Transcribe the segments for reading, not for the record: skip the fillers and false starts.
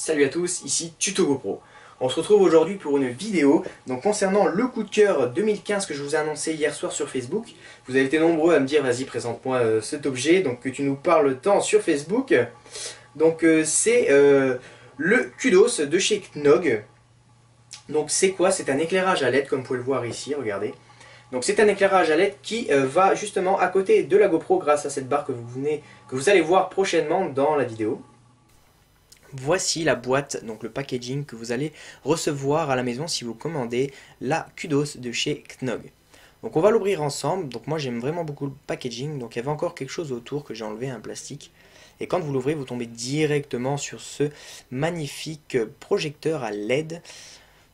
Salut à tous, ici Tuto GoPro. On se retrouve aujourd'hui pour une vidéo concernant le coup de cœur 2015 que je vous ai annoncé hier soir sur Facebook. Vous avez été nombreux à me dire vas-y présente-moi cet objet, donc que tu nous parles tant sur Facebook. C'est le Kudos de chez Knog. Donc c'est quoi? C'est un éclairage à LED comme vous pouvez le voir ici, regardez. Donc c'est un éclairage à LED qui va justement à côté de la GoPro grâce à cette barre que vous allez voir prochainement dans la vidéo. Voici la boîte, donc le packaging que vous allez recevoir à la maison si vous commandez la Kudos de chez Knog. Donc on va l'ouvrir ensemble. Donc moi j'aime vraiment beaucoup le packaging. Donc il y avait encore quelque chose autour que j'ai enlevé, un plastique. Et quand vous l'ouvrez, vous tombez directement sur ce magnifique projecteur à LED.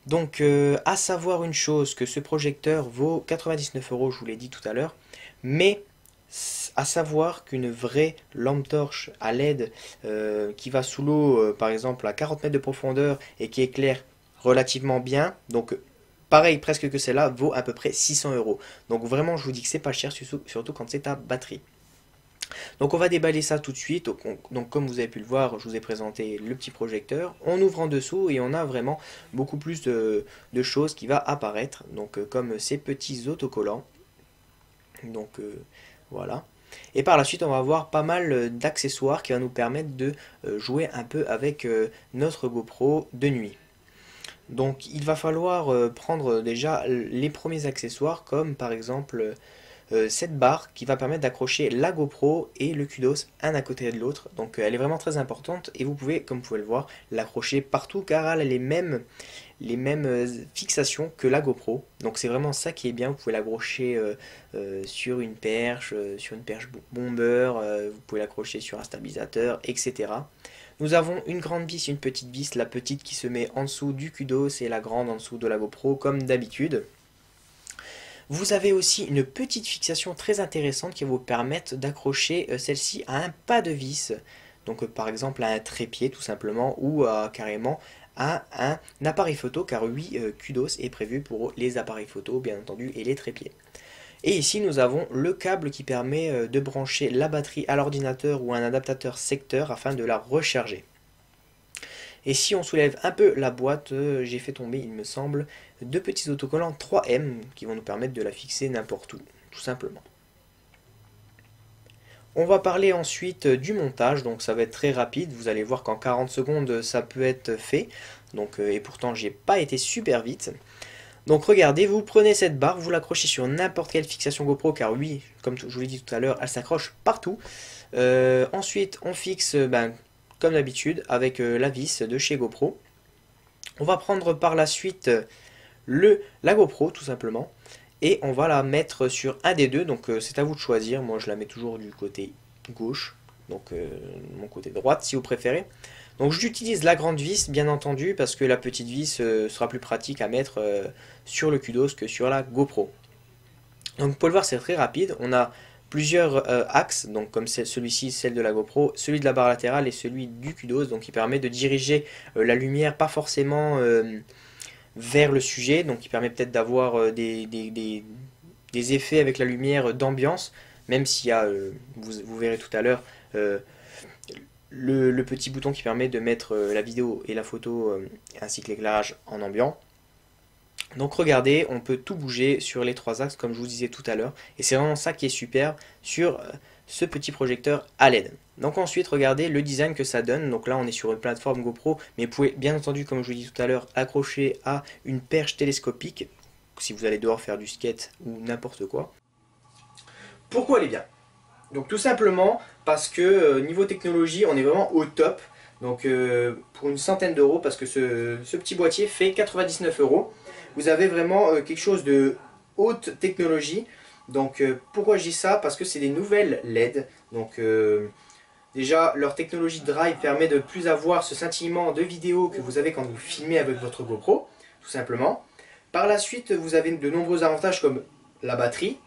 Donc à savoir une chose, que ce projecteur vaut 99 €, je vous l'ai dit tout à l'heure. Mais à savoir qu'une vraie lampe torche à LED qui va sous l'eau par exemple à 40 mètres de profondeur et qui éclaire relativement bien, donc pareil presque que celle-là, vaut à peu près 600 €. Donc vraiment je vous dis que c'est pas cher, surtout quand c'est à batterie. Donc on va déballer ça tout de suite. Donc comme vous avez pu le voir, je vous ai présenté le petit projecteur. On ouvre en dessous et on a vraiment beaucoup plus de choses qui va apparaître. Donc comme ces petits autocollants. Donc voilà. Et par la suite, on va avoir pas mal d'accessoires qui va nous permettre de jouer un peu avec notre GoPro de nuit. Donc il va falloir prendre déjà les premiers accessoires comme par exemple cette barre qui va permettre d'accrocher la GoPro et le Kudos un à côté de l'autre. Donc elle est vraiment très importante et vous pouvez, comme vous pouvez le voir, l'accrocher partout car elle a les mêmes fixations que la GoPro. Donc c'est vraiment ça qui est bien. Vous pouvez l'accrocher sur une perche bomber, vous pouvez l'accrocher sur un stabilisateur, etc. Nous avons une grande vis et une petite vis, la petite qui se met en dessous du Kudos et la grande en dessous de la GoPro comme d'habitude. Vous avez aussi une petite fixation très intéressante qui va vous permettre d'accrocher celle-ci à un pas de vis. Donc par exemple à un trépied tout simplement ou carrément à un appareil photo car oui, Kudos est prévu pour les appareils photo bien entendu et les trépieds. Et ici nous avons le câble qui permet de brancher la batterie à l'ordinateur ou à un adaptateur secteur afin de la recharger. Et si on soulève un peu la boîte, j'ai fait tomber, il me semble, deux petits autocollants 3M qui vont nous permettre de la fixer n'importe où, tout simplement. On va parler ensuite du montage, donc ça va être très rapide, vous allez voir qu'en 40 secondes ça peut être fait, donc, et pourtant j'ai pas été super vite. Donc regardez, vous prenez cette barre, vous l'accrochez sur n'importe quelle fixation GoPro, car oui, comme je vous l'ai dit tout à l'heure, elle s'accroche partout. Ensuite on fixe, comme d'habitude, avec la vis de chez GoPro. On va prendre par la suite la GoPro tout simplement et on va la mettre sur un des deux, donc c'est à vous de choisir. Moi je la mets toujours du côté gauche, donc mon côté droite si vous préférez. Donc j'utilise la grande vis bien entendu parce que la petite vis sera plus pratique à mettre sur le Kudos que sur la GoPro. Donc vous pouvez le voir, c'est très rapide. On a plusieurs axes, donc comme celui-ci, celle de la GoPro, celui de la barre latérale et celui du Kudos, donc qui permet de diriger la lumière pas forcément vers le sujet, donc qui permet peut-être d'avoir des effets avec la lumière d'ambiance, même s'il y a, vous verrez tout à l'heure, le petit bouton qui permet de mettre la vidéo et la photo ainsi que l'éclairage en ambiant. Donc regardez, on peut tout bouger sur les trois axes comme je vous disais tout à l'heure. Et c'est vraiment ça qui est super sur ce petit projecteur à LED. Donc ensuite regardez le design que ça donne. Donc là on est sur une plateforme GoPro. Mais vous pouvez bien entendu, comme je vous dis tout à l'heure, accrocher à une perche télescopique. Si vous allez dehors faire du skate ou n'importe quoi. Pourquoi elle est bien? Donc tout simplement parce que niveau technologie on est vraiment au top. Donc pour une centaine d'euros, parce que ce petit boîtier fait 99 €. Vous avez vraiment quelque chose de haute technologie. Donc pourquoi je dis ça? Parce que c'est des nouvelles LED. Donc déjà leur technologie Drive permet de plus avoir ce scintillement de vidéo que vous avez quand vous filmez avec votre GoPro, tout simplement. Par la suite vous avez de nombreux avantages comme la batterie.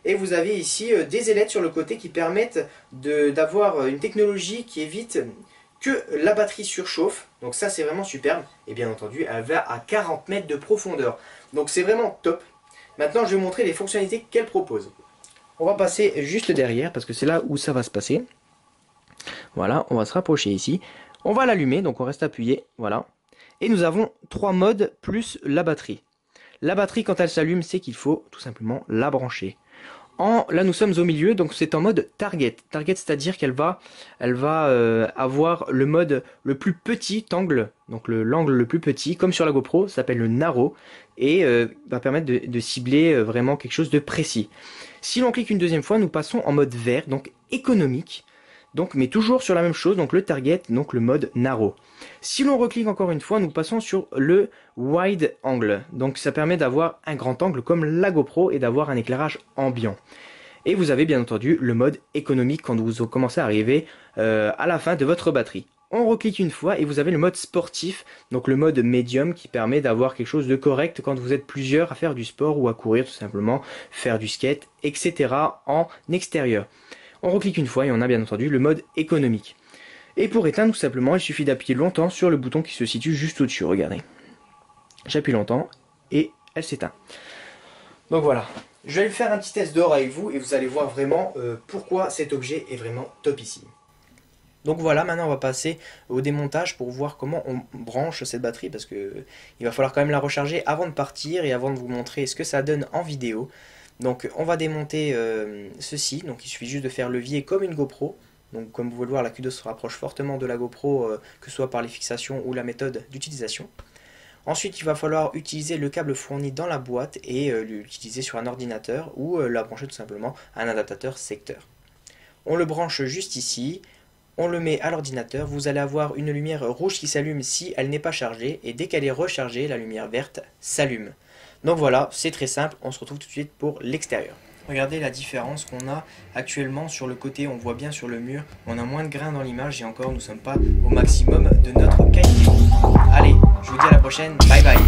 Et vous avez ici des ailettes sur le côté qui permettent d'avoir une technologie qui évite que la batterie surchauffe. Donc ça c'est vraiment superbe. Et bien entendu elle va à 40 mètres de profondeur. Donc c'est vraiment top. Maintenant je vais vous montrer les fonctionnalités qu'elle propose. On va passer juste derrière parce que c'est là où ça va se passer. Voilà, on va se rapprocher ici. On va l'allumer, donc on reste appuyé, voilà. Et nous avons 3 modes plus la batterie. La batterie, quand elle s'allume, c'est qu'il faut tout simplement la brancher. Là, nous sommes au milieu, donc c'est en mode target. Target, c'est-à-dire qu'elle va, avoir le mode le plus petit angle, donc l'angle le plus petit, comme sur la GoPro, ça s'appelle le narrow, et va permettre de cibler vraiment quelque chose de précis. Si l'on clique une deuxième fois, nous passons en mode vert, donc économique. Donc, mais toujours sur la même chose, donc le target, donc le mode narrow. Si l'on reclique encore une fois, nous passons sur le wide angle. Donc ça permet d'avoir un grand angle comme la GoPro et d'avoir un éclairage ambiant. Et vous avez bien entendu le mode économique quand vous commencez à arriver à la fin de votre batterie. On reclique une fois et vous avez le mode sportif, donc le mode médium qui permet d'avoir quelque chose de correct quand vous êtes plusieurs à faire du sport ou à courir tout simplement, faire du skate, etc. en extérieur. On reclique une fois et on a bien entendu le mode économique. Et pour éteindre tout simplement, il suffit d'appuyer longtemps sur le bouton qui se situe juste au-dessus, regardez. J'appuie longtemps et elle s'éteint. Donc voilà, je vais faire un petit test dehors avec vous et vous allez voir vraiment pourquoi cet objet est vraiment topissime. Donc voilà, maintenant on va passer au démontage pour voir comment on branche cette batterie parce que il va falloir quand même la recharger avant de partir et avant de vous montrer ce que ça donne en vidéo. Donc on va démonter ceci, donc il suffit juste de faire levier comme une GoPro. Donc comme vous pouvez le voir, la Q2 se rapproche fortement de la GoPro, que ce soit par les fixations ou la méthode d'utilisation. Ensuite il va falloir utiliser le câble fourni dans la boîte et l'utiliser sur un ordinateur ou la brancher tout simplement à un adaptateur secteur. On le branche juste ici, on le met à l'ordinateur, vous allez avoir une lumière rouge qui s'allume si elle n'est pas chargée et dès qu'elle est rechargée, la lumière verte s'allume. Donc voilà, c'est très simple, on se retrouve tout de suite pour l'extérieur. Regardez la différence qu'on a actuellement sur le côté, on voit bien sur le mur, on a moins de grains dans l'image et encore nous ne sommes pas au maximum de notre qualité. Allez, je vous dis à la prochaine, bye bye.